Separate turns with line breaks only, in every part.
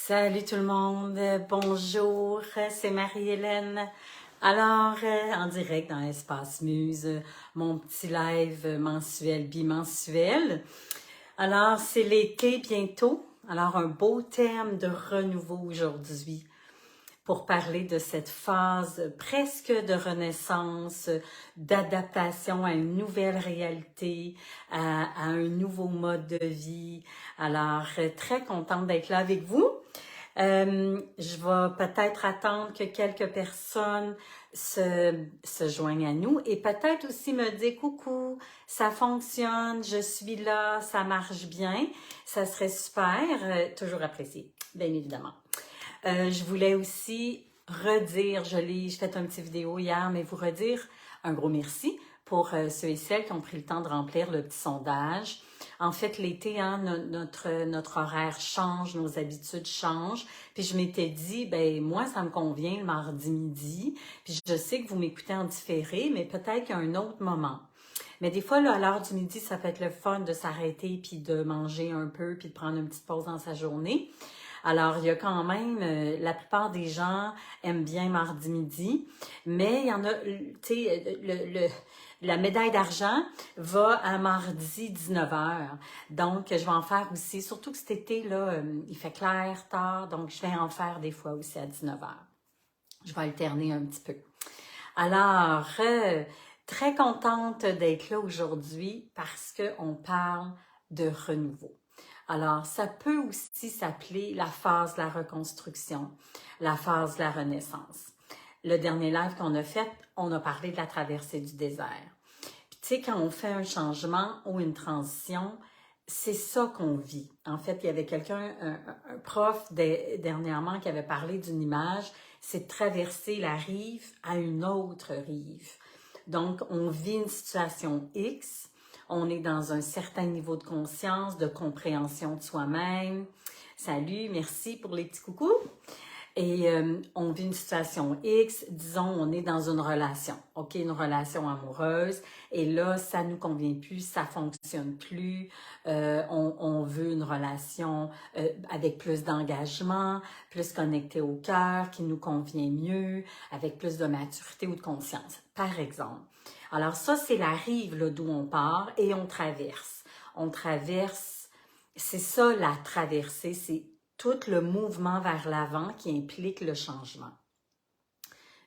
Salut tout le monde, bonjour, c'est Marie-Hélène. Alors, en direct dans Espace Muse, mon petit live mensuel, bimensuel. Alors, c'est l'été bientôt, alors un beau thème de renouveau aujourd'hui pour parler de cette phase presque de renaissance, d'adaptation à une nouvelle réalité, à un nouveau mode de vie. Alors, très contente d'être là avec vous. Je vais peut-être attendre que quelques personnes se joignent à nous et peut-être aussi me dire coucou, ça fonctionne, je suis là, ça marche bien. Ça serait super, toujours apprécié, bien évidemment. Je voulais aussi redire, j'ai fait une petite vidéo hier, mais vous redire un gros merci pour ceux et celles qui ont pris le temps de remplir le petit sondage. En fait, l'été, hein, notre horaire change, nos habitudes changent. Puis je m'étais dit, ben moi, ça me convient le mardi midi. Puis je sais que vous m'écoutez en différé, mais peut-être qu'à un autre moment. Mais des fois, là, à l'heure du midi, ça peut être le fun de s'arrêter puis de manger un peu puis de prendre une petite pause dans sa journée. Alors, il y a quand même, la plupart des gens aiment bien mardi midi, mais il y en a, tu sais, la médaille d'argent va à mardi 19h. Donc, je vais en faire aussi, surtout que cet été, là, il fait clair, tard, donc je vais en faire des fois aussi à 19h. Je vais alterner un petit peu. Alors, très contente d'être là aujourd'hui parce qu'on parle de renouveau. Alors, ça peut aussi s'appeler la phase de la reconstruction, la phase de la renaissance. Le dernier live qu'on a fait, on a parlé de la traversée du désert. Puis, tu sais, quand on fait un changement ou une transition, c'est ça qu'on vit. En fait, il y avait quelqu'un, un prof dernièrement qui avait parlé d'une image, c'est de traverser la rive à une autre rive. Donc, on vit une situation X, on est dans un certain niveau de conscience, de compréhension de soi-même. Salut, merci pour les petits coucous. Et on vit une situation X, disons, on est dans une relation, OK, une relation amoureuse, et là, ça nous convient plus, ça fonctionne plus, on veut une relation avec plus d'engagement, plus connectée au cœur, qui nous convient mieux, avec plus de maturité ou de conscience, par exemple. Alors ça, c'est la rive là, d'où on part et on traverse. On traverse, c'est ça la traversée, c'est tout le mouvement vers l'avant qui implique le changement.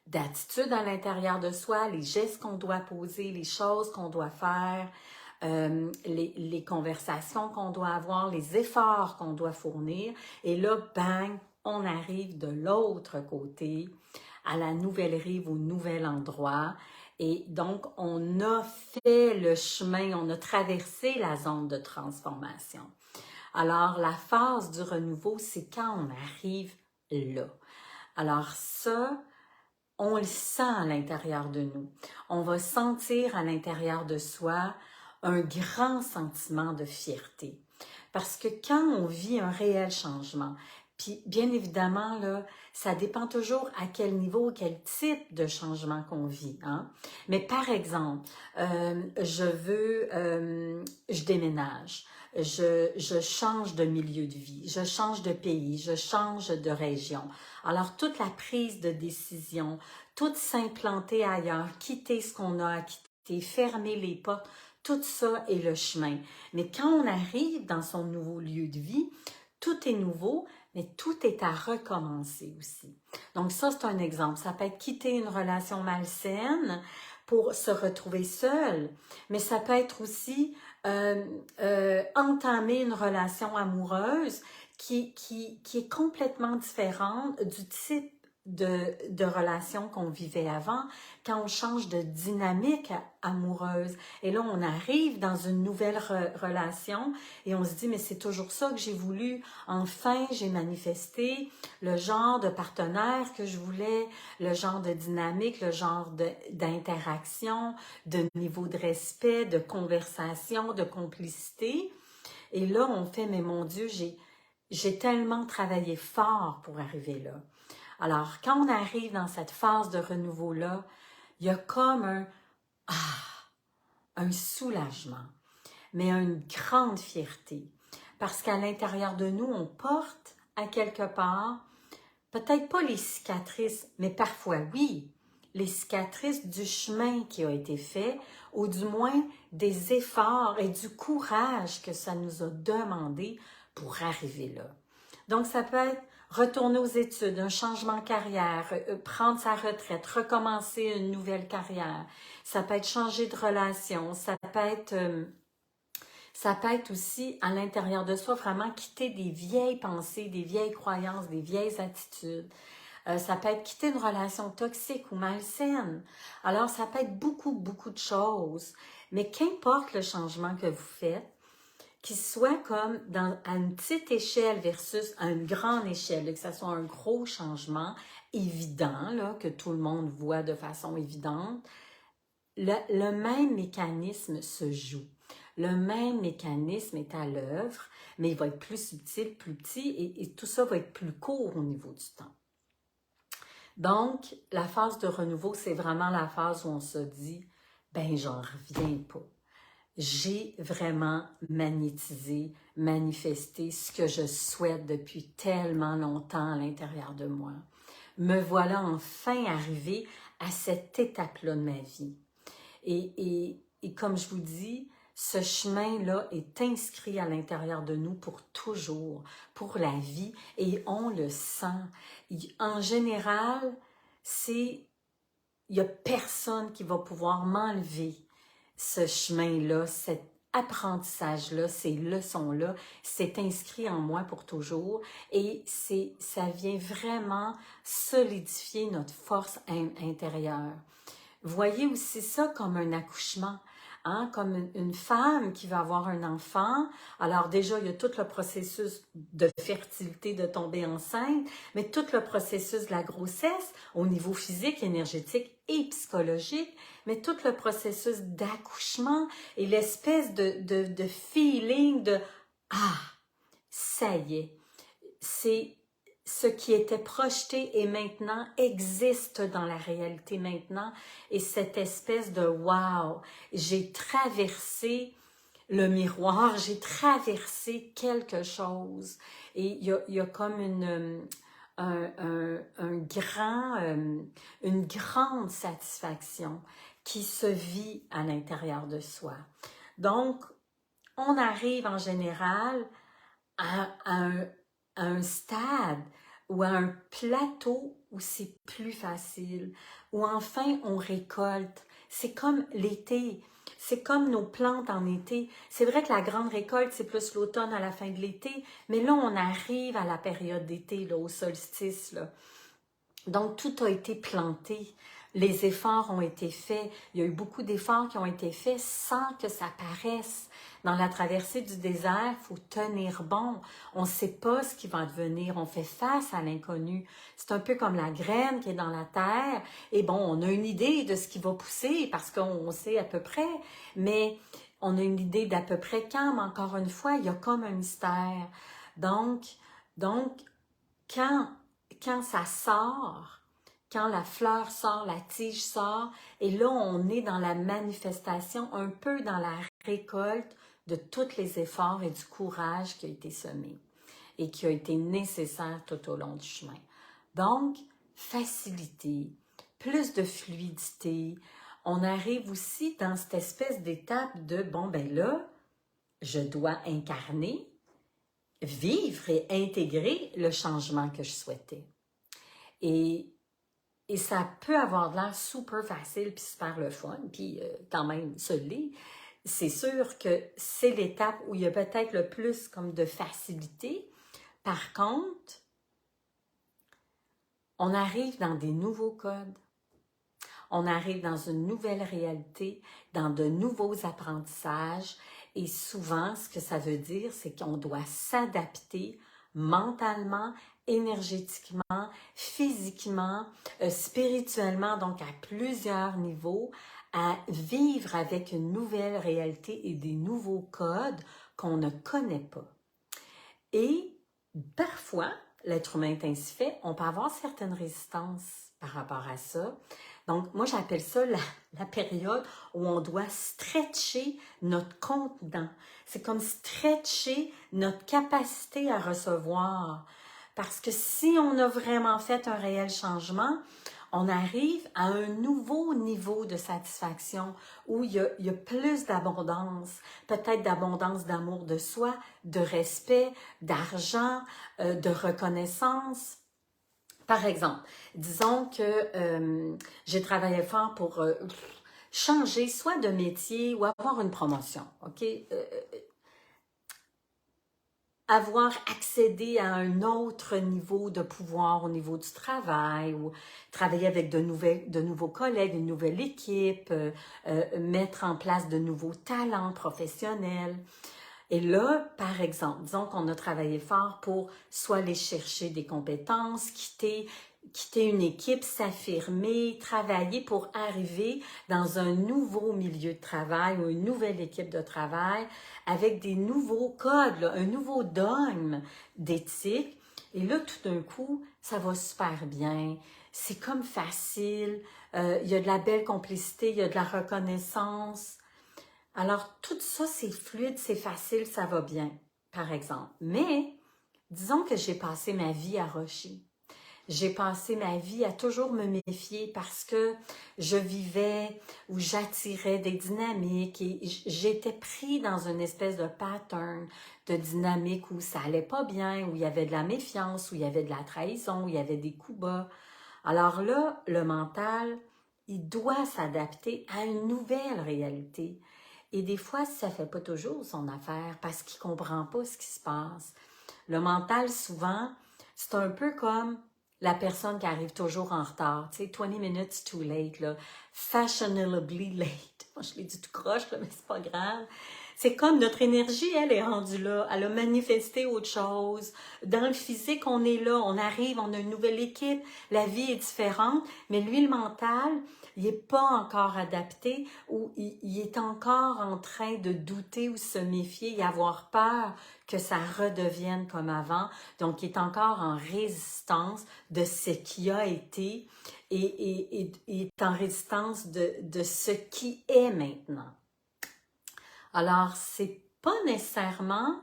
D'attitude à l'intérieur de soi, les gestes qu'on doit poser, les choses qu'on doit faire, les conversations qu'on doit avoir, les efforts qu'on doit fournir. Et là, bang, on arrive de l'autre côté, à la nouvelle rive, au nouvel endroit. Et donc, on a fait le chemin, on a traversé la zone de transformation. Alors, la phase du renouveau, c'est quand on arrive là. Alors ça, on le sent à l'intérieur de nous. On va sentir à l'intérieur de soi un grand sentiment de fierté. Parce que quand on vit un réel changement, puis bien évidemment, là, ça dépend toujours à quel niveau, quel type de changement qu'on vit. Hein? Mais par exemple, je déménage, je change de milieu de vie, je change de pays, je change de région. Alors, toute la prise de décision, tout s'implanter ailleurs, quitter ce qu'on a à quitter, fermer les portes, tout ça est le chemin. Mais quand on arrive dans son nouveau lieu de vie, tout est nouveau, mais tout est à recommencer aussi. Donc ça, c'est un exemple. Ça peut être quitter une relation malsaine pour se retrouver seul, mais ça peut être aussi entamer une relation amoureuse qui est complètement différente du type de relation qu'on vivait avant, quand on change de dynamique amoureuse. Et là, on arrive dans une nouvelle relation et on se dit, mais c'est toujours ça que j'ai voulu. Enfin, j'ai manifesté le genre de partenaire que je voulais, le genre de dynamique, le genre d'interaction, de niveau de respect, de conversation, de complicité. Et là, on fait, mais mon Dieu, j'ai tellement travaillé fort pour arriver là. Alors, quand on arrive dans cette phase de renouveau-là, il y a comme un soulagement, mais une grande fierté. Parce qu'à l'intérieur de nous, on porte à quelque part, peut-être pas les cicatrices, mais parfois oui, les cicatrices du chemin qui a été fait, ou du moins des efforts et du courage que ça nous a demandé pour arriver là. Donc, ça peut être retourner aux études, un changement de carrière, prendre sa retraite, recommencer une nouvelle carrière. Ça peut être changer de relation, ça peut être aussi à l'intérieur de soi vraiment quitter des vieilles pensées, des vieilles croyances, des vieilles attitudes. Ça peut être quitter une relation toxique ou malsaine. Alors, ça peut être beaucoup, beaucoup de choses. Mais qu'importe le changement que vous faites, qu'il soit comme à une petite échelle versus à une grande échelle, que ce soit un gros changement évident, là, que tout le monde voit de façon évidente, le même mécanisme se joue. Le même mécanisme est à l'œuvre, mais il va être plus subtil, plus petit, et tout ça va être plus court au niveau du temps. Donc, la phase de renouveau, c'est vraiment la phase où on se dit, ben j'en reviens pas. J'ai vraiment magnétisé, manifesté ce que je souhaite depuis tellement longtemps à l'intérieur de moi. Me voilà enfin arrivée à cette étape-là de ma vie. Et comme je vous dis, ce chemin-là est inscrit à l'intérieur de nous pour toujours, pour la vie, et on le sent. En général, il n'y a personne qui va pouvoir m'enlever ce chemin-là, cet apprentissage-là, ces leçons-là. C'est inscrit en moi pour toujours, et ça vient vraiment solidifier notre force intérieure. Voyez aussi ça comme un accouchement, hein? Comme une femme qui va avoir un enfant. Alors déjà, il y a tout le processus de fertilité, de tomber enceinte, mais tout le processus de la grossesse au niveau physique, énergétique et psychologique, mais tout le processus d'accouchement et l'espèce de feeling de « Ah, ça y est, c'est ce qui était projeté et maintenant existe dans la réalité maintenant, et cette espèce de wow, j'ai traversé le miroir, j'ai traversé quelque chose, et il y a comme une grande satisfaction qui se vit à l'intérieur de soi. Donc, on arrive en général à un stade ou à un plateau où c'est plus facile, où enfin on récolte. C'est comme l'été, c'est comme nos plantes en été. C'est vrai que la grande récolte, c'est plus l'automne à la fin de l'été, mais là, on arrive à la période d'été, là, au solstice, là. Donc, tout a été planté. Les efforts ont été faits. Il y a eu beaucoup d'efforts qui ont été faits sans que ça paraisse. Dans la traversée du désert, il faut tenir bon. On ne sait pas ce qui va devenir. On fait face à l'inconnu. C'est un peu comme la graine qui est dans la terre. Et bon, on a une idée de ce qui va pousser parce qu'on sait à peu près. Mais on a une idée d'à peu près quand, mais encore une fois, il y a comme un mystère. Donc quand ça sort, quand la fleur sort, la tige sort, et là, on est dans la manifestation, un peu dans la récolte de tous les efforts et du courage qui a été semé et qui a été nécessaire tout au long du chemin. Donc, facilité, plus de fluidité. On arrive aussi dans cette espèce d'étape de, bon, ben là, je dois incarner, vivre et intégrer le changement que je souhaitais. Et ça peut avoir de l'air super facile puis super le fun, puis quand même ça l'est. C'est sûr que c'est l'étape où il y a peut-être le plus comme de facilité. Par contre, on arrive dans des nouveaux codes. On arrive dans une nouvelle réalité, dans de nouveaux apprentissages. Et souvent, ce que ça veut dire, c'est qu'on doit s'adapter mentalement, énergétiquement, physiquement, spirituellement, donc à plusieurs niveaux, à vivre avec une nouvelle réalité et des nouveaux codes qu'on ne connaît pas. Et parfois, l'être humain est ainsi fait, on peut avoir certaines résistances par rapport à ça. Donc, moi, j'appelle ça la période où on doit stretcher notre contenant. C'est comme stretcher notre capacité à recevoir. Parce que si on a vraiment fait un réel changement, on arrive à un nouveau niveau de satisfaction où il y a plus d'abondance, peut-être d'abondance d'amour de soi, de respect, d'argent, de reconnaissance. Par exemple, disons que j'ai travaillé fort pour changer soit de métier ou avoir une promotion, OK? Avoir accédé à un autre niveau de pouvoir au niveau du travail ou travailler avec de nouveaux collègues, une nouvelle équipe, mettre en place de nouveaux talents professionnels. Et là, par exemple, disons qu'on a travaillé fort pour soit aller chercher des compétences, quitter une équipe, s'affirmer, travailler pour arriver dans un nouveau milieu de travail ou une nouvelle équipe de travail avec des nouveaux codes, là, un nouveau dogme d'éthique. Et là, tout d'un coup, ça va super bien. C'est comme facile. Il y a de la belle complicité, il y a de la reconnaissance. Alors, tout ça, c'est fluide, c'est facile, ça va bien, par exemple. Mais, disons que j'ai passé ma vie à rusher. J'ai passé ma vie à toujours me méfier parce que je vivais ou j'attirais des dynamiques et j'étais pris dans une espèce de pattern de dynamique où ça allait pas bien, où il y avait de la méfiance, où il y avait de la trahison, où il y avait des coups bas. Alors là, le mental, il doit s'adapter à une nouvelle réalité. Et des fois, ça ne fait pas toujours son affaire parce qu'il ne comprend pas ce qui se passe. Le mental, souvent, c'est un peu comme la personne qui arrive toujours en retard. Tu sais, 20 minutes too late, là. Fashionably late. Moi, je l'ai dit tout croche, là, mais c'est pas grave. C'est comme notre énergie, elle est rendue là. Elle a manifesté autre chose. Dans le physique, on est là, on arrive, on a une nouvelle équipe. La vie est différente, mais lui, le mental, il n'est pas encore adapté ou il est encore en train de douter ou se méfier et avoir peur que ça redevienne comme avant. Donc, il est encore en résistance de ce qui a été et est en résistance de ce qui est maintenant. Alors, c'est pas nécessairement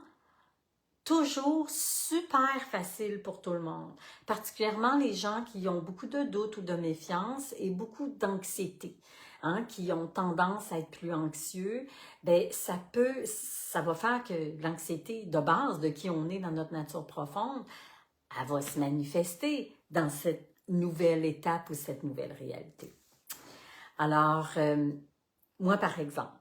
toujours super facile pour tout le monde, particulièrement les gens qui ont beaucoup de doutes ou de méfiance et beaucoup d'anxiété, hein, qui ont tendance à être plus anxieux. Bien, ça va faire que l'anxiété de base de qui on est dans notre nature profonde, elle va se manifester dans cette nouvelle étape ou cette nouvelle réalité. Alors, moi par exemple,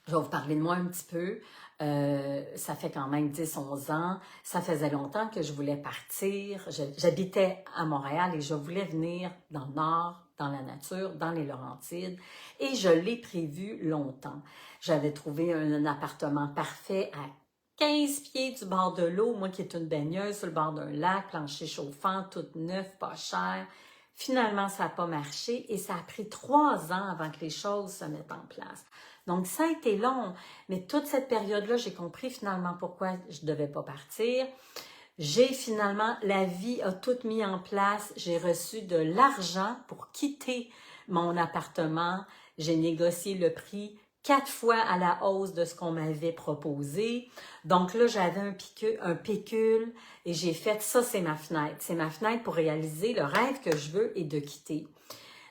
je vais vous parler de moi un petit peu. Ça fait quand même 10-11 ans. Ça faisait longtemps que je voulais partir. J'habitais à Montréal et je voulais venir dans le Nord, dans la nature, dans les Laurentides. Et je l'ai prévu longtemps. J'avais trouvé un appartement parfait à 15 pieds du bord de l'eau. Moi qui est une baigneuse sur le bord d'un lac, plancher chauffant, tout neuf, pas cher. Finalement, ça n'a pas marché et ça a pris 3 ans avant que les choses se mettent en place. Donc, ça a été long, mais toute cette période-là, j'ai compris finalement pourquoi je ne devais pas partir. La vie a tout mis en place. J'ai reçu de l'argent pour quitter mon appartement. J'ai négocié le prix 4 fois à la hausse de ce qu'on m'avait proposé. Donc là, j'avais un pécule et j'ai fait ça, c'est ma fenêtre. C'est ma fenêtre pour réaliser le rêve que je veux et de quitter.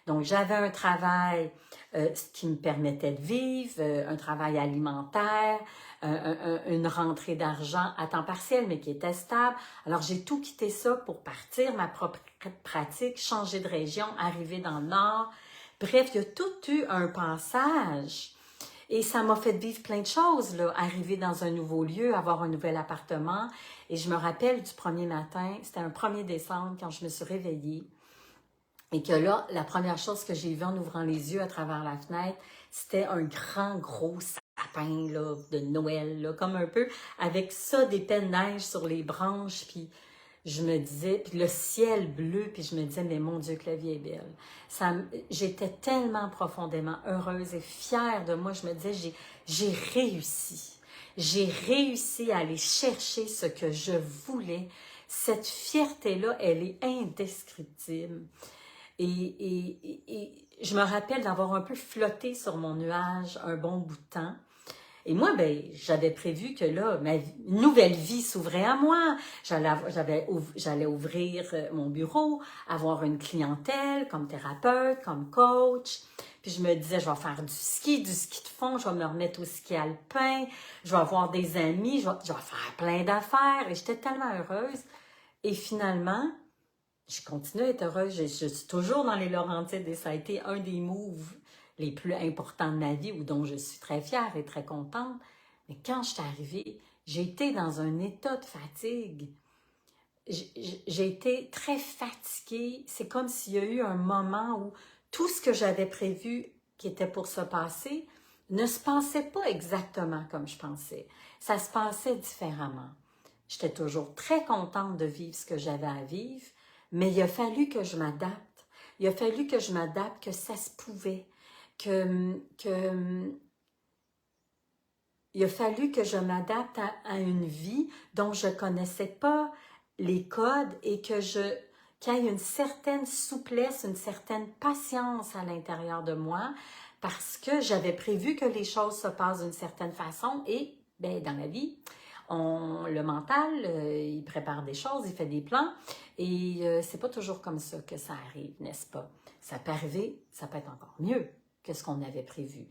Donc, j'avais un travail qui me permettait de vivre, un travail alimentaire, une rentrée d'argent à temps partiel, mais qui était stable. Alors, j'ai tout quitté ça pour partir, ma propre pratique, changer de région, arriver dans le Nord. Bref, il y a tout eu un passage. Et ça m'a fait vivre plein de choses, là. Arriver dans un nouveau lieu, avoir un nouvel appartement. Et je me rappelle du premier matin, c'était un 1er décembre, quand je me suis réveillée. Et que là, la première chose que j'ai vue en ouvrant les yeux à travers la fenêtre, c'était un grand, gros sapin là, de Noël, là, comme un peu, avec ça, des pelles de neige sur les branches, puis je me disais, puis le ciel bleu, puis je me disais, mais mon Dieu, que la vie est belle. J'étais tellement profondément heureuse et fière de moi, je me disais, j'ai réussi. J'ai réussi à aller chercher ce que je voulais. Cette fierté-là, elle est indescriptible. Et je me rappelle d'avoir un peu flotté sur mon nuage un bon bout de temps. Et moi, ben, j'avais prévu que là, une nouvelle vie s'ouvrait à moi. J'allais ouvrir mon bureau, avoir une clientèle comme thérapeute, comme coach. Puis je me disais, je vais faire du ski de fond, je vais me remettre au ski alpin, je vais avoir des amis, je vais faire plein d'affaires. Et j'étais tellement heureuse. Et finalement, je continue à être heureuse. Je suis toujours dans les Laurentides et ça a été un des moves les plus importants de ma vie ou dont je suis très fière et très contente. Mais quand je suis arrivée, j'ai été dans un état de fatigue. J'ai été très fatiguée. C'est comme s'il y a eu un moment où tout ce que j'avais prévu qui était pour se passer ne se passait pas exactement comme je pensais. Ça se passait différemment. J'étais toujours très contente de vivre ce que j'avais à vivre, mais il a fallu que je m'adapte. Il a fallu que je m'adapte, que ça se pouvait, il a fallu que je m'adapte à une vie dont je ne connaissais pas les codes et qu'il y ait une certaine souplesse, une certaine patience à l'intérieur de moi parce que j'avais prévu que les choses se passent d'une certaine façon et ben, dans la vie, le mental, il prépare des choses, il fait des plans et c'est pas toujours comme ça que ça arrive, n'est-ce pas? Ça peut arriver, ça peut être encore mieux que ce qu'on avait prévu.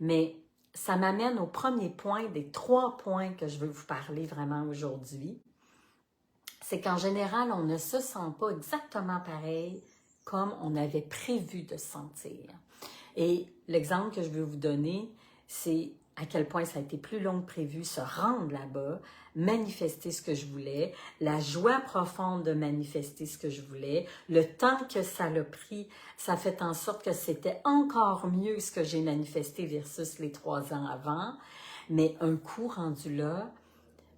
Mais ça m'amène au premier point des 3 points que je veux vous parler vraiment aujourd'hui. C'est qu'en général, on ne se sent pas exactement pareil comme on avait prévu de se sentir. Et l'exemple que je veux vous donner, c'est à quel point ça a été plus long que prévu, se rendre là-bas, manifester ce que je voulais, la joie profonde de manifester ce que je voulais, le temps que ça l'a pris, ça fait en sorte que c'était encore mieux ce que j'ai manifesté versus les 3 ans avant, mais un coup rendu là,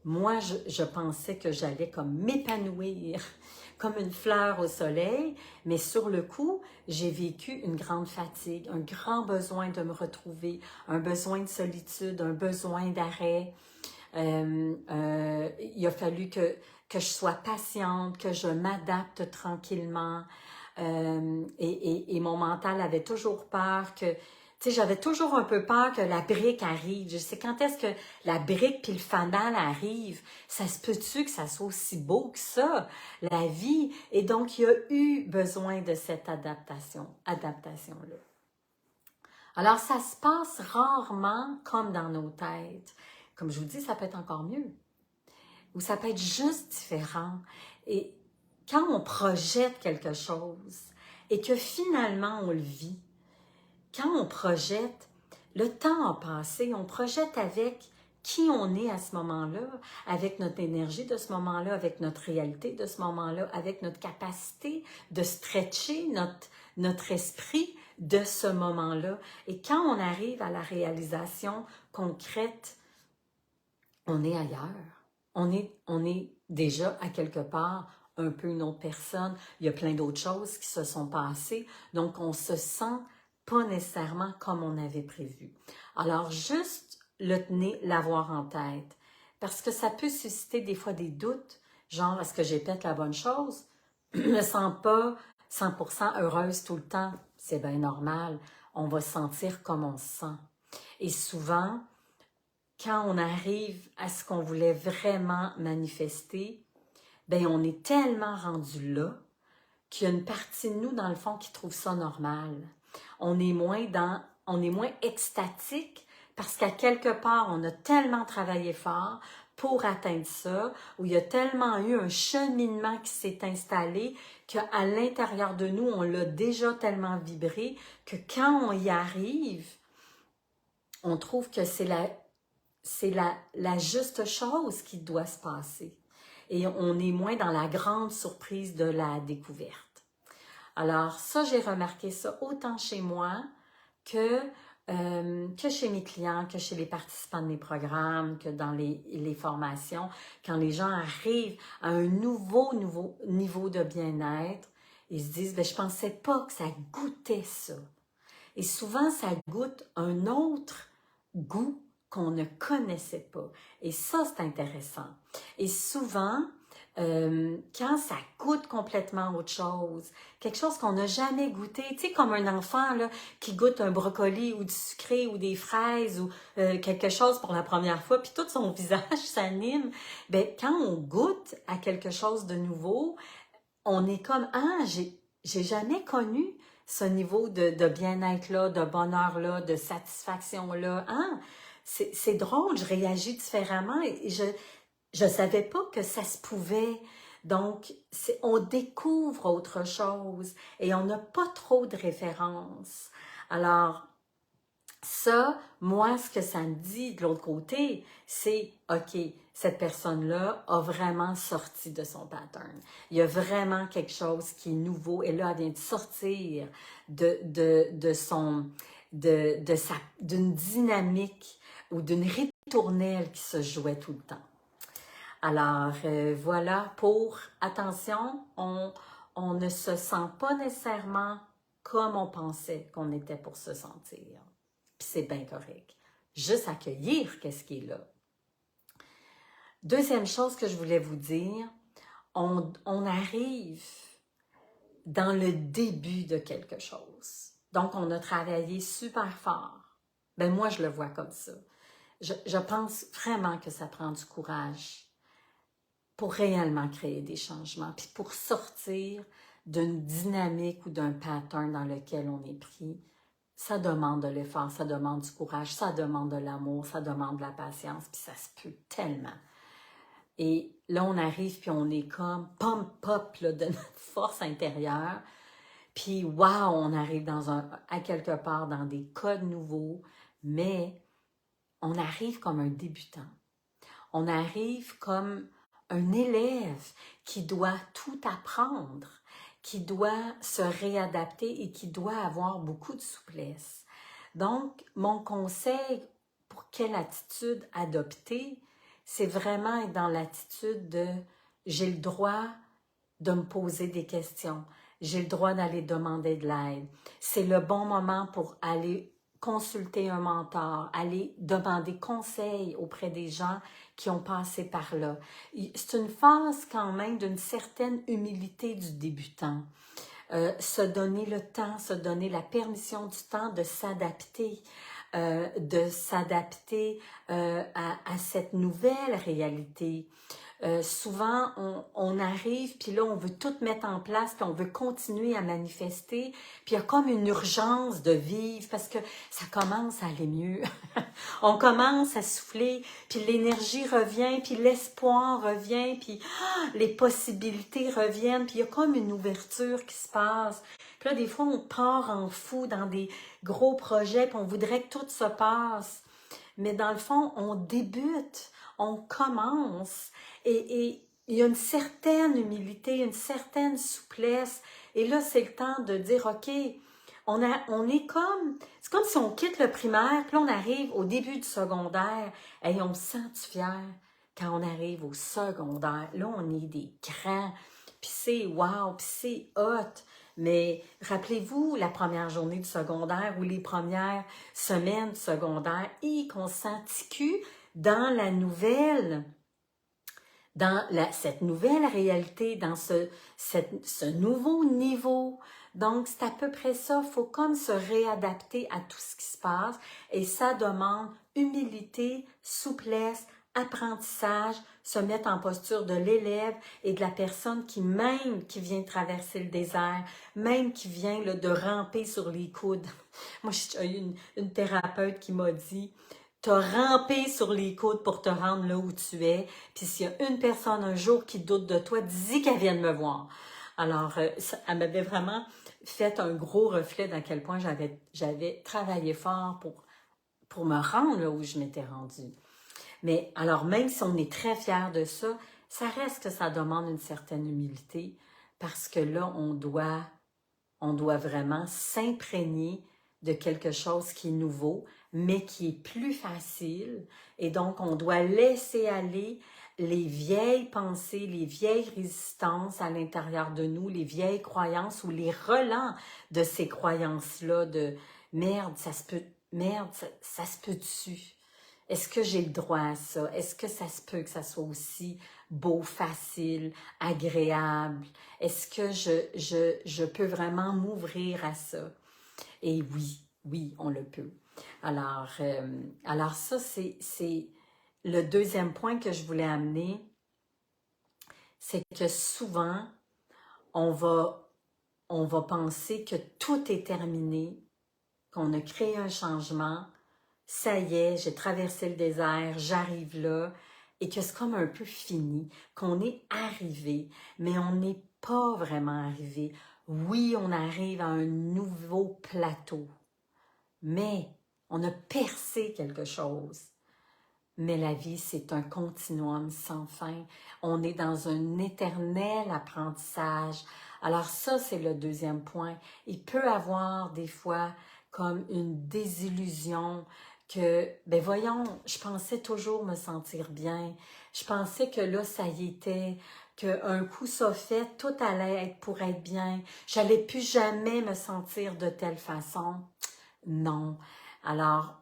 moi, je pensais que j'allais comme m'épanouir comme une fleur au soleil, mais sur le coup, j'ai vécu une grande fatigue, un grand besoin de me retrouver, un besoin de solitude, un besoin d'arrêt. Il a fallu que je sois patiente, que je m'adapte tranquillement. Et mon mental avait toujours peur que... Tu sais, j'avais toujours un peu peur que la brique arrive. Je sais quand est-ce que la brique puis le fanal arrive. Ça se peut-tu que ça soit aussi beau que ça, la vie? Et donc, il y a eu besoin de cette adaptation-là. Alors, ça se passe rarement comme dans nos têtes. Comme je vous dis, ça peut être encore mieux. Ou ça peut être juste différent. Et quand on projette quelque chose et que finalement on le vit, quand on projette, le temps a passé, on projette avec qui on est à ce moment-là, avec notre énergie de ce moment-là, avec notre réalité de ce moment-là, avec notre capacité de stretcher notre esprit de ce moment-là. Et quand on arrive à la réalisation concrète, on est ailleurs. On est déjà à quelque part un peu une autre personne. Il y a plein d'autres choses qui se sont passées. Donc, on se sent pas nécessairement comme on avait prévu. Alors, juste l'avoir en tête, parce que ça peut susciter des fois des doutes, genre, est-ce que j'ai fait la bonne chose? Je ne me sens pas 100% heureuse tout le temps. C'est bien normal. On va se sentir comme on se sent. Et souvent, quand on arrive à ce qu'on voulait vraiment manifester, ben on est tellement rendu là qu'il y a une partie de nous, dans le fond, qui trouve ça normal. On est moins extatique parce qu'à quelque part, on a tellement travaillé fort pour atteindre ça, où il y a tellement eu un cheminement qui s'est installé qu'à l'intérieur de nous, on l'a déjà tellement vibré que quand on y arrive, on trouve que c'est la juste chose qui doit se passer. Et on est moins dans la grande surprise de la découverte. Alors ça, j'ai remarqué ça autant chez moi que chez mes clients, que chez les participants de mes programmes, que dans les formations. Quand les gens arrivent à un nouveau niveau de bien-être, ils se disent, je pensais pas que ça goûtait ça. Et souvent, ça goûte un autre goût qu'on ne connaissait pas. Et ça, c'est intéressant. Et souvent, quand ça goûte complètement autre chose, quelque chose qu'on n'a jamais goûté, tu sais, comme un enfant là, qui goûte un brocoli ou du sucré ou des fraises ou quelque chose pour la première fois, puis tout son visage s'anime. Ben, quand on goûte à quelque chose de nouveau, on est comme, ah, j'ai jamais connu ce niveau de bien-être-là, de bonheur-là, de satisfaction-là. Ah, c'est drôle, je réagis différemment et je savais pas que ça se pouvait. Donc, on découvre autre chose et on n'a pas trop de références. Alors, ça, moi, ce que ça me dit de l'autre côté, c'est, OK, cette personne-là a vraiment sorti de son pattern. Il y a vraiment quelque chose qui est nouveau et là, elle vient de sortir d'une dynamique ou d'une ritournelle qui se jouait tout le temps. Alors, voilà, attention, on ne se sent pas nécessairement comme on pensait qu'on était pour se sentir. Puis c'est bien correct. Juste accueillir qu'est-ce qui est là. Deuxième chose que je voulais vous dire, on arrive dans le début de quelque chose. Donc, on a travaillé super fort. Ben moi, je le vois comme ça. Je pense vraiment que ça prend du courage pour réellement créer des changements, puis pour sortir d'une dynamique ou d'un pattern dans lequel on est pris. Ça demande de l'effort, ça demande du courage, ça demande de l'amour, ça demande de la patience, puis ça se peut tellement. Et là, on arrive, puis on est comme pump-up de notre force intérieure, puis wow, on arrive à quelque part dans des codes nouveaux, mais on arrive comme un débutant. On arrive comme un élève qui doit tout apprendre, qui doit se réadapter et qui doit avoir beaucoup de souplesse. Donc, mon conseil pour quelle attitude adopter, c'est vraiment être dans l'attitude de « j'ai le droit de me poser des questions, j'ai le droit d'aller demander de l'aide. C'est le bon moment pour aller consulter un mentor, aller demander conseil auprès des gens qui ont passé par là. » C'est une phase quand même d'une certaine humilité du débutant. Se donner le temps, se donner la permission du temps de s'adapter, à cette nouvelle réalité. Souvent, on arrive, puis là, on veut tout mettre en place, puis on veut continuer à manifester, puis il y a comme une urgence de vivre, parce que ça commence à aller mieux. On commence à souffler, puis l'énergie revient, puis l'espoir revient, puis les possibilités reviennent, puis il y a comme une ouverture qui se passe. Puis là, des fois, on part en fou dans des gros projets, puis on voudrait que tout se passe. Mais dans le fond, on débute, on commence, et il y a une certaine humilité, une certaine souplesse. Et là, c'est le temps de dire, OK, on est comme, c'est comme si on quitte le primaire, puis là, on arrive au début du secondaire, et on se sent fier quand on arrive au secondaire. Là, on est des grands, puis c'est wow, puis c'est hot. Mais rappelez-vous la première journée du secondaire ou les premières semaines du secondaire et qu'on se sent ticu dans la nouvelle, cette nouvelle réalité, dans ce nouveau niveau. Donc, c'est à peu près ça. Il faut comme se réadapter à tout ce qui se passe et ça demande humilité, souplesse, apprentissage, se mettre en posture de l'élève et de la personne qui vient traverser le désert, même qui vient là, de ramper sur les coudes. Moi, j'ai eu une thérapeute qui m'a dit « T'as rampé sur les coudes pour te rendre là où tu es, puis s'il y a une personne un jour qui doute de toi, dis qu'elle vienne me voir. » Alors, elle m'avait vraiment fait un gros reflet d'à quel point j'avais travaillé fort pour me rendre là où je m'étais rendue. Mais alors, même si on est très fiers de ça, ça reste que ça demande une certaine humilité parce que là, on doit vraiment s'imprégner de quelque chose qui est nouveau, mais qui est plus facile. Et donc, on doit laisser aller les vieilles pensées, les vieilles résistances à l'intérieur de nous, les vieilles croyances ou les relents de ces croyances-là de « merde, ça se peut-tu? Est-ce que j'ai le droit à ça? Est-ce que ça se peut que ça soit aussi beau, facile, agréable? Est-ce que je peux vraiment m'ouvrir à ça? Et oui, oui, on le peut. Alors ça, c'est le deuxième point que je voulais amener, c'est que souvent, on va penser que tout est terminé, qu'on a créé un changement, ça y est, j'ai traversé le désert, j'arrive là, et que c'est comme un peu fini, qu'on est arrivé, mais on n'est pas vraiment arrivé. Oui, on arrive à un nouveau plateau, mais on a percé quelque chose. Mais la vie, c'est un continuum sans fin. On est dans un éternel apprentissage. Alors ça, c'est le deuxième point. Il peut avoir des fois comme une désillusion que, ben voyons, je pensais toujours me sentir bien. Je pensais que là, ça y était, qu'un coup ça fait, tout allait être pour être bien. J'allais plus jamais me sentir de telle façon. Non. Alors,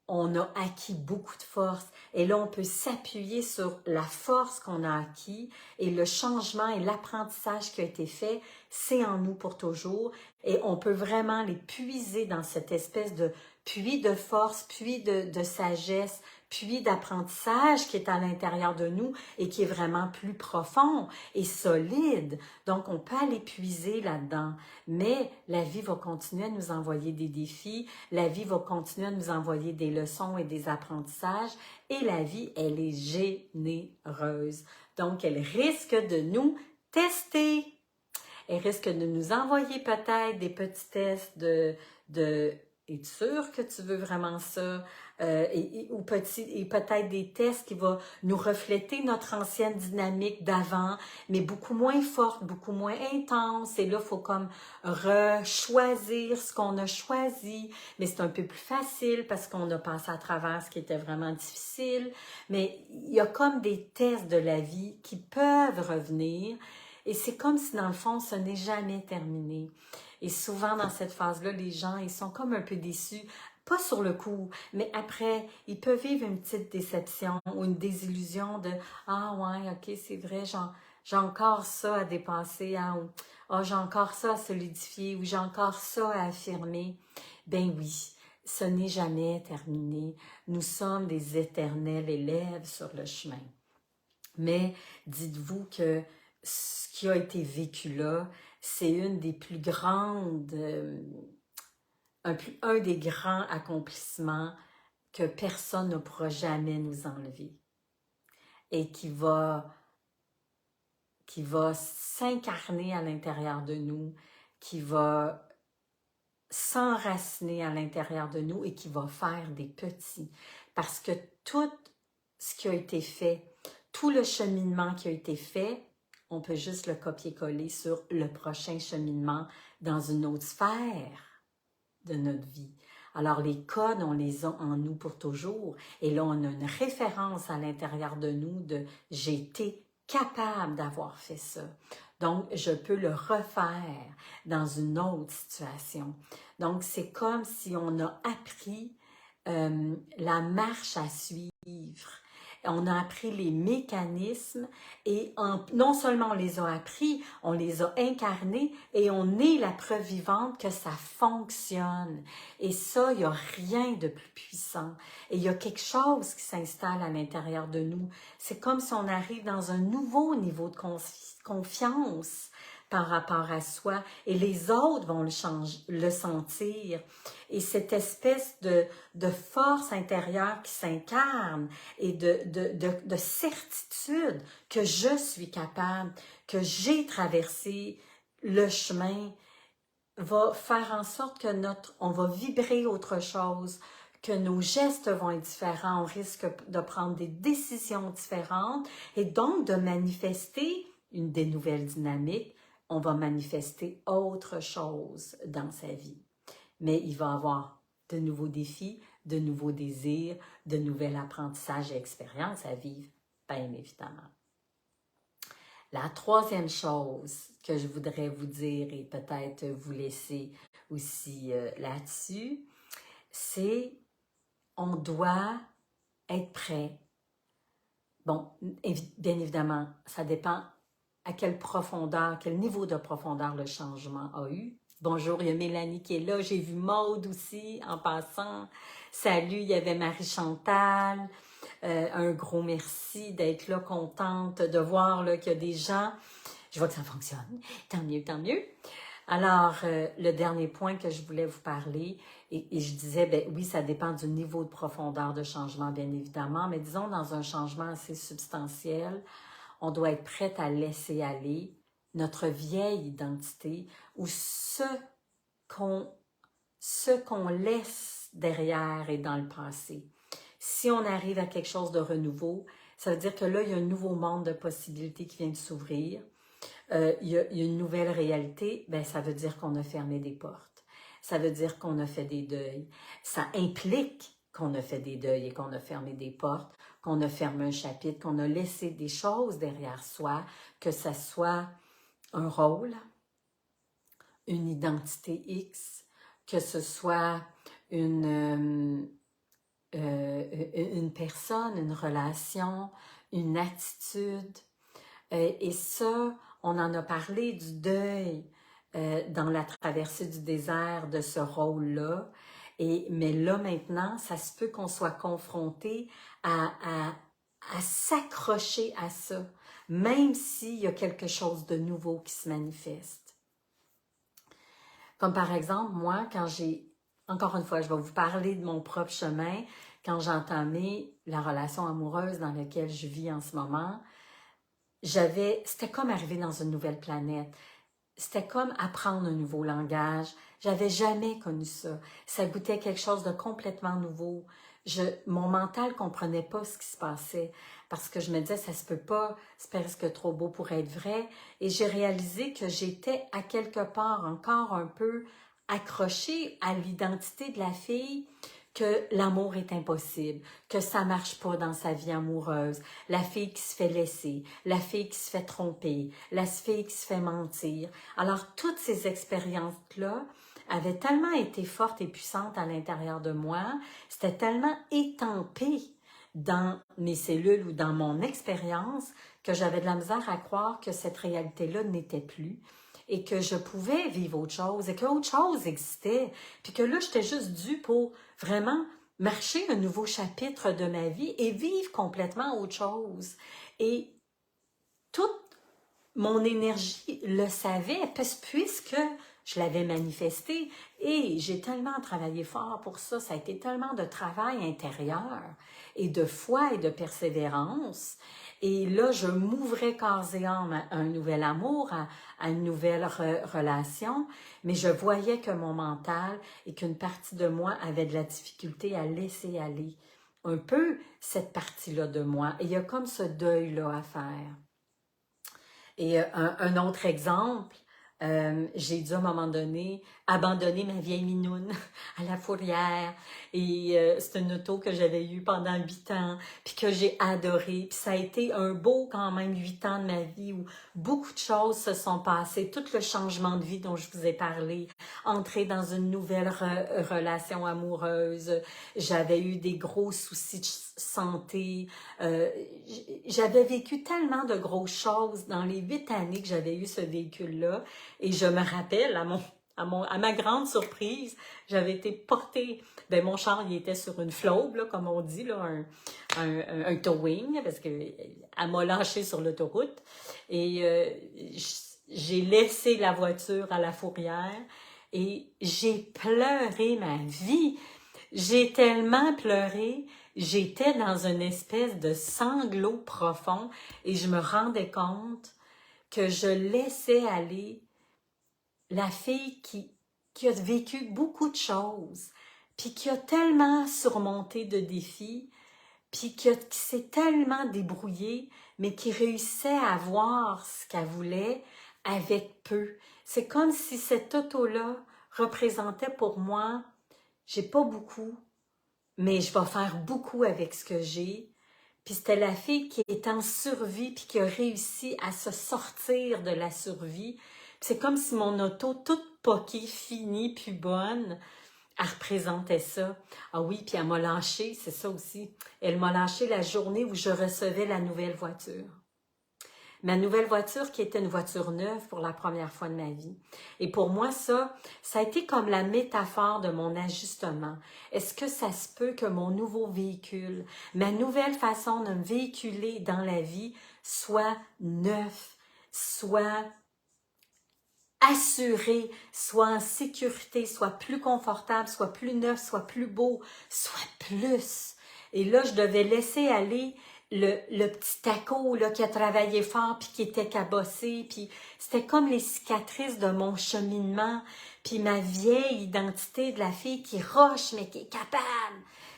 on a acquis beaucoup de force et là, on peut s'appuyer sur la force qu'on a acquis et le changement et l'apprentissage qui a été fait, c'est en nous pour toujours et on peut vraiment les puiser dans cette espèce de puits de force, puits de sagesse, puits d'apprentissage qui est à l'intérieur de nous et qui est vraiment plus profond et solide. Donc, on peut aller puiser là-dedans. Mais la vie va continuer à nous envoyer des défis, la vie va continuer à nous envoyer des leçons et des apprentissages, et la vie, elle est généreuse. Donc, elle risque de nous tester. Elle risque de nous envoyer peut-être des petits tests de es-tu sûr que tu veux vraiment ça? Ou peut-être des tests qui vont nous refléter notre ancienne dynamique d'avant, mais beaucoup moins forte, beaucoup moins intense. Et là, il faut comme rechoisir ce qu'on a choisi. Mais c'est un peu plus facile parce qu'on a passé à travers ce qui était vraiment difficile. Mais il y a comme des tests de la vie qui peuvent revenir. Et c'est comme si, dans le fond, ce n'est jamais terminé. Et souvent, dans cette phase-là, les gens, ils sont comme un peu déçus. Pas sur le coup, mais après, ils peuvent vivre une petite déception ou une désillusion de « Ah ouais, ok, c'est vrai, j'ai encore ça à dépasser, hein, ou « Ah, j'ai encore ça à solidifier, ou j'ai encore ça à affirmer. » Ben oui, ce n'est jamais terminé. Nous sommes des éternels élèves sur le chemin. Mais dites-vous que ce qui a été vécu là, c'est une des plus grandes, un des grands accomplissements que personne ne pourra jamais nous enlever et qui va s'incarner à l'intérieur de nous, qui va s'enraciner à l'intérieur de nous et qui va faire des petits. Parce que tout ce qui a été fait, tout le cheminement qui a été fait, on peut juste le copier-coller sur le prochain cheminement dans une autre sphère de notre vie. Alors les codes, on les a en nous pour toujours. Et là, on a une référence à l'intérieur de nous de « j'ai été capable d'avoir fait ça ». Donc, je peux le refaire dans une autre situation. Donc, c'est comme si on a appris la marche à suivre. On a appris les mécanismes et non seulement on les a appris, on les a incarnés et on est la preuve vivante que ça fonctionne. Et ça, il n'y a rien de plus puissant. Et il y a quelque chose qui s'installe à l'intérieur de nous. C'est comme si on arrive dans un nouveau niveau de confiance par rapport à soi et les autres vont le sentir. Et cette espèce de force intérieure qui s'incarne et de certitude que je suis capable, que j'ai traversé le chemin, va faire en sorte que on va vibrer autre chose, que nos gestes vont être différents, on risque de prendre des décisions différentes et donc de manifester des nouvelles dynamiques, on va manifester autre chose dans sa vie. Mais il va y avoir de nouveaux défis, de nouveaux désirs, de nouveaux apprentissages et expériences à vivre, bien évidemment. La troisième chose que je voudrais vous dire et peut-être vous laisser aussi là-dessus, c'est on doit être prêt Bon, bien évidemment, ça dépend à quelle profondeur, quel niveau de profondeur le changement a eu. Bonjour, il y a Mélanie qui est là. J'ai vu Maude aussi en passant. Salut, il y avait Marie-Chantal. Un gros merci d'être là, contente de voir qu'il y a des gens. Je vois que ça fonctionne. Tant mieux, tant mieux. Alors, le dernier point que je voulais vous parler, et je disais, ben oui, ça dépend du niveau de profondeur de changement, bien évidemment, mais disons dans un changement assez substantiel, on doit être prête à laisser aller notre vieille identité ou qu'on laisse derrière et dans le passé. Si on arrive à quelque chose de renouveau, ça veut dire que là, il y a un nouveau monde de possibilités qui vient de s'ouvrir. Il y a une nouvelle réalité, ben ça veut dire qu'on a fermé des portes. Ça veut dire qu'on a fait des deuils. Ça implique qu'on a fait des deuils et qu'on a fermé des portes, qu'on a fermé un chapitre, qu'on a laissé des choses derrière soi, que ce soit un rôle, une identité X, que ce soit une personne, une relation, une attitude. Et ça, on en a parlé du deuil dans la traversée du désert de ce rôle-là. Mais là, maintenant, ça se peut qu'on soit confronté à s'accrocher à ça, même s'il y a quelque chose de nouveau qui se manifeste. Comme par exemple, moi, quand j'ai, encore une fois, je vais vous parler de mon propre chemin, quand j'ai entamé la relation amoureuse dans laquelle je vis en ce moment, c'était comme arriver dans une nouvelle planète. C'était comme apprendre un nouveau langage. J'avais jamais connu ça. Ça goûtait quelque chose de complètement nouveau. Mon mental comprenait pas ce qui se passait parce que je me disais, ça se peut pas, c'est presque trop beau pour être vrai. Et j'ai réalisé que j'étais à quelque part encore un peu accrochée à l'identité de la fille, que l'amour est impossible, que ça marche pas dans sa vie amoureuse, la fille qui se fait laisser, la fille qui se fait tromper, la fille qui se fait mentir. Alors, toutes ces expériences-là avaient tellement été fortes et puissantes à l'intérieur de moi, c'était tellement étampé dans mes cellules ou dans mon expérience que j'avais de la misère à croire que cette réalité-là n'était plus et que je pouvais vivre autre chose et qu'autre chose existait, puis que là, j'étais juste due pour vraiment marcher un nouveau chapitre de ma vie et vivre complètement autre chose. Et toute mon énergie le savait, puisque je l'avais manifesté et j'ai tellement travaillé fort pour ça, ça a été tellement de travail intérieur et de foi et de persévérance. Et là, je m'ouvrais corps et âme à un nouvel amour, à une nouvelle relation, mais je voyais que mon mental et qu'une partie de moi avait de la difficulté à laisser aller un peu cette partie-là de moi. Et il y a comme ce deuil-là à faire. Et un autre exemple, j'ai dû à un moment donné abandonner ma vieille minoune à la fourrière. Et c'est une auto que j'avais eue pendant 8 ans, puis que j'ai adoré. Puis ça a été un beau quand même 8 ans de ma vie où beaucoup de choses se sont passées. Tout le changement de vie dont je vous ai parlé, entrer dans une nouvelle relation amoureuse. J'avais eu des gros soucis de santé. J'avais vécu tellement de grosses choses dans les 8 années que j'avais eu ce véhicule-là. Et je me rappelle, à ma grande surprise, j'avais été portée, ben mon char, il était sur une flobe, là, comme on dit, là, un towing, parce qu'elle m'a lâché sur l'autoroute. Et j'ai laissé la voiture à la fourrière et j'ai pleuré ma vie. J'ai tellement pleuré, j'étais dans une espèce de sanglot profond et je me rendais compte que je laissais aller la fille qui a vécu beaucoup de choses, puis qui a tellement surmonté de défis, puis qui s'est tellement débrouillée, mais qui réussissait à voir ce qu'elle voulait avec peu. C'est comme si cette auto-là représentait pour moi, j'ai pas beaucoup, mais je vais faire beaucoup avec ce que j'ai. Puis c'était la fille qui est en survie puis qui a réussi à se sortir de la survie. C'est comme si mon auto, toute poquée, finie, puis bonne, elle représentait ça. Ah oui, puis elle m'a lâché, c'est ça aussi. Elle m'a lâché la journée où je recevais la nouvelle voiture. Ma nouvelle voiture qui était une voiture neuve pour la première fois de ma vie. Et pour moi, ça a été comme la métaphore de mon ajustement. Est-ce que ça se peut que mon nouveau véhicule, ma nouvelle façon de me véhiculer dans la vie soit neuf, soit assuré, soit en sécurité, soit plus confortable, soit plus neuf, soit plus beau, soit plus. Et là, je devais laisser aller le petit taco là, qui a travaillé fort puis qui était cabossé. Puis c'était comme les cicatrices de mon cheminement, puis ma vieille identité de la fille qui roche mais qui est capable.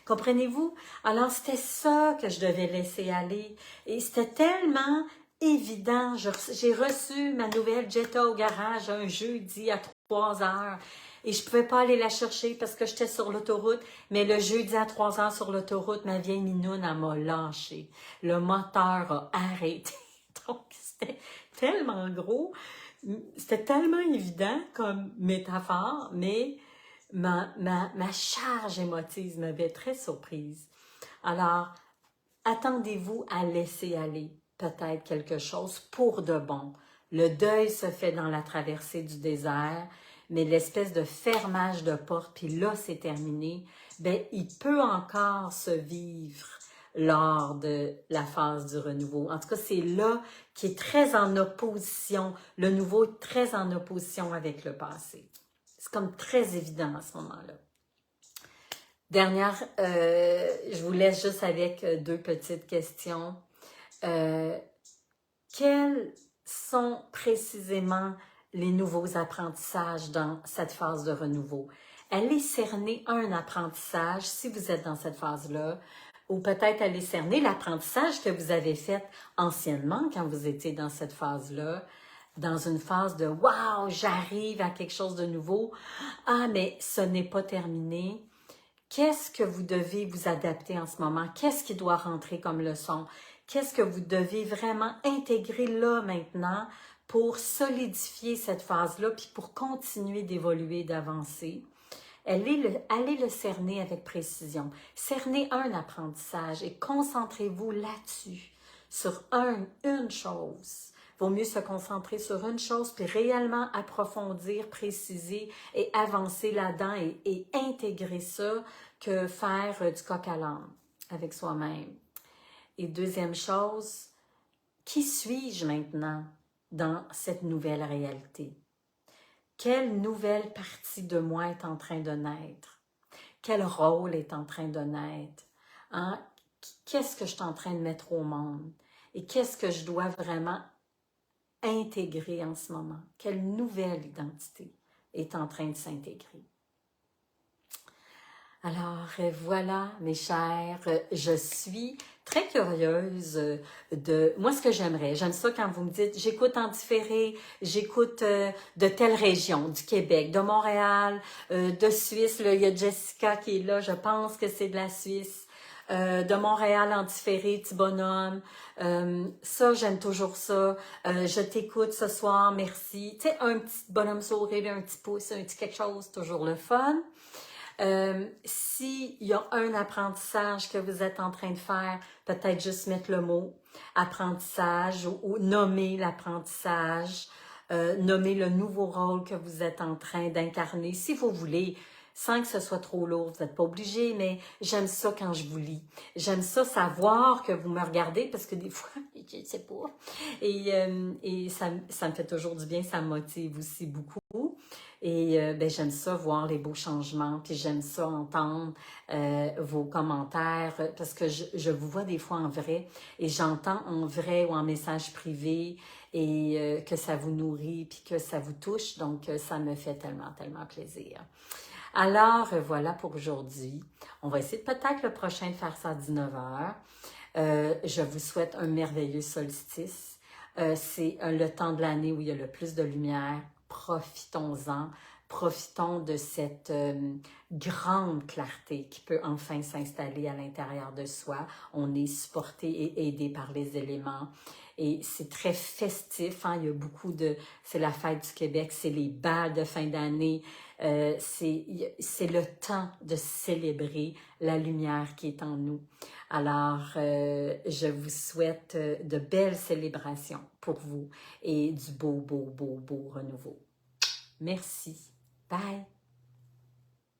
Comprenez-vous? Alors, c'était ça que je devais laisser aller. Et c'était tellement évident. J'ai reçu ma nouvelle Jetta au garage un jeudi à 3 heures et je pouvais pas aller la chercher parce que j'étais sur l'autoroute, mais le jeudi à 3 heures sur l'autoroute, ma vieille minoune, elle m'a lâché. Le moteur a arrêté. Donc, c'était tellement gros. C'était tellement évident comme métaphore, mais ma charge émotive m'avait très surprise. Alors, attendez-vous à laisser aller peut-être quelque chose pour de bon. Le deuil se fait dans la traversée du désert, mais l'espèce de fermage de porte, puis là, c'est terminé, ben, il peut encore se vivre lors de la phase du renouveau. En tout cas, c'est là qui est très en opposition, le nouveau est très en opposition avec le passé. C'est comme très évident à ce moment-là. Dernière, je vous laisse juste avec deux petites questions. Quels sont précisément les nouveaux apprentissages dans cette phase de renouveau? Allez cerner un apprentissage si vous êtes dans cette phase-là, ou peut-être allez cerner l'apprentissage que vous avez fait anciennement quand vous étiez dans cette phase-là, dans une phase de « Wow, j'arrive à quelque chose de nouveau. Ah, mais ce n'est pas terminé. » Qu'est-ce que vous devez vous adapter en ce moment? Qu'est-ce qui doit rentrer comme leçon? Qu'est-ce que vous devez vraiment intégrer là maintenant pour solidifier cette phase-là puis pour continuer d'évoluer, d'avancer? Allez le cerner avec précision. Cernez un apprentissage et concentrez-vous là-dessus, sur une chose. Vaut mieux se concentrer sur une chose, puis réellement approfondir, préciser et avancer là-dedans et intégrer ça que faire du coq à l'âne avec soi-même. Et deuxième chose, qui suis-je maintenant dans cette nouvelle réalité? Quelle nouvelle partie de moi est en train de naître? Quel rôle est en train de naître? Hein? Qu'est-ce que je suis en train de mettre au monde? Et qu'est-ce que je dois vraiment intégrer en ce moment? Quelle nouvelle identité est en train de s'intégrer? Alors voilà, mes chers, je suis très curieuse de... Moi, ce que j'aime ça quand vous me dites, j'écoute en différé, j'écoute de telle région, du Québec, de Montréal, de Suisse, là, il y a Jessica qui est là, je pense que c'est de la Suisse, de Montréal en différé, petit bonhomme, ça, j'aime toujours ça, je t'écoute ce soir, merci. Tu sais, un petit bonhomme sourire, un petit pouce, un petit quelque chose, toujours le fun. S'il y a un apprentissage que vous êtes en train de faire, peut-être juste mettre le mot apprentissage ou nommer l'apprentissage, nommer le nouveau rôle que vous êtes en train d'incarner, si vous voulez, sans que ce soit trop lourd. Vous n'êtes pas obligé, mais j'aime ça quand je vous lis. J'aime ça savoir que vous me regardez, parce que des fois, je ne sais pas. Et ça me fait toujours du bien, ça me motive aussi beaucoup. Et ben, j'aime ça voir les beaux changements, puis j'aime ça entendre vos commentaires, parce que je vous vois des fois en vrai, et j'entends en vrai ou en message privé, et que ça vous nourrit, puis que ça vous touche, donc ça me fait tellement, tellement plaisir. Alors, voilà pour aujourd'hui. On va essayer peut-être le prochain de faire ça à 19h. Je vous souhaite un merveilleux solstice. C'est le temps de l'année où il y a le plus de lumière. Profitons-en Profitons de cette grande clarté qui peut enfin s'installer à l'intérieur de soi. On est supporté et aidé par les éléments. Et c'est très festif, hein? Il y a beaucoup de... C'est la fête du Québec, c'est les bals de fin d'année. C'est le temps de célébrer la lumière qui est en nous. Alors, je vous souhaite de belles célébrations pour vous et du beau renouveau. Merci. Bye.